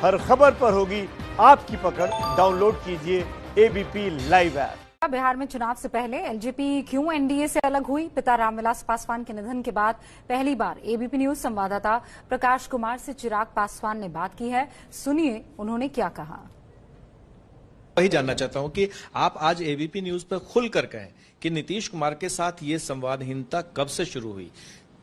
हर खबर पर होगी आपकी पकड़। डाउनलोड कीजिए एबीपी लाइव ऐप। बिहार में चुनाव से पहले एलजेपी क्यों एनडीए से अलग हुई? पिता रामविलास पासवान के निधन के बाद पहली बार एबीपी न्यूज संवाददाता प्रकाश कुमार से चिराग पासवान ने बात की है। सुनिए उन्होंने क्या कहा। वही जानना चाहता हूं कि आप आज एबीपी न्यूज पर खुलकर कहें कि नीतीश कुमार के साथ ये संवादहीनता कब से शुरू हुई?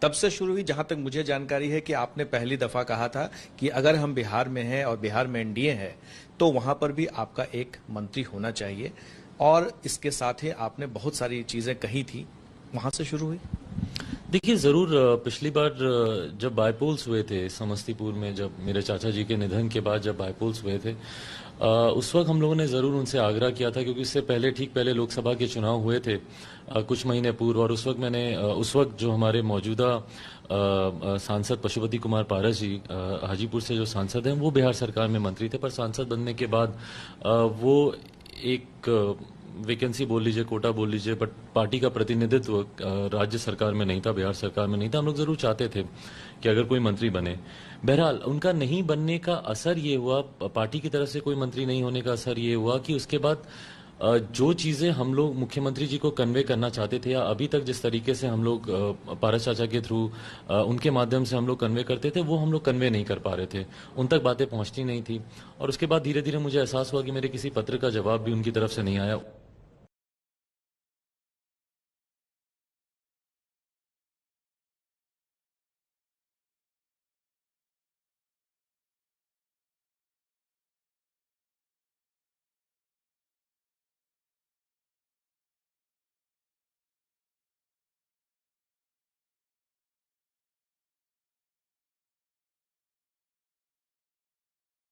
तब से शुरू हुई जहां तक मुझे जानकारी है कि आपने पहली दफा कहा था कि अगर हम बिहार में हैं और बिहार में एनडीए है तो वहां पर भी आपका एक मंत्री होना चाहिए, और इसके साथ ही आपने बहुत सारी चीजें कही थी। वहां से शुरू हुई। देखिए, जरूर पिछली बार जब बायपोल्स हुए थे समस्तीपुर में, जब मेरे चाचा जी के निधन के बाद जब बायपोल्स हुए थे, उस वक्त हम लोगों ने जरूर उनसे आग्रह किया था, क्योंकि इससे पहले ठीक पहले लोकसभा के चुनाव हुए थे कुछ महीने पूर्व, और उस वक्त जो हमारे मौजूदा सांसद पशुपति कुमार पारस जी हाजीपुर से जो सांसद हैं, वो बिहार सरकार में मंत्री थे, पर सांसद बनने के बाद वो एक वैकेंसी बोल लीजिए, कोटा बोल लीजिए, बट पार्टी का प्रतिनिधित्व राज्य सरकार में नहीं था, बिहार सरकार में नहीं था। हम लोग जरूर चाहते थे कि अगर कोई मंत्री बने। बहरहाल उनका नहीं बनने का असर ये हुआ, पार्टी की तरफ से कोई मंत्री नहीं होने का असर ये हुआ कि उसके बाद जो चीजें हम लोग मुख्यमंत्री जी को कन्वे करना चाहते थे, या अभी तक जिस तरीके से हम लोग पारस चाचा के थ्रू उनके माध्यम से हम लोग कन्वे करते थे, वो हम लोग कन्वे नहीं कर पा रहे थे, उन तक बातें पहुंचती नहीं थी। और उसके बाद धीरे धीरे मुझे एहसास हुआ कि मेरे किसी पत्र का जवाब भी उनकी तरफ से नहीं आया।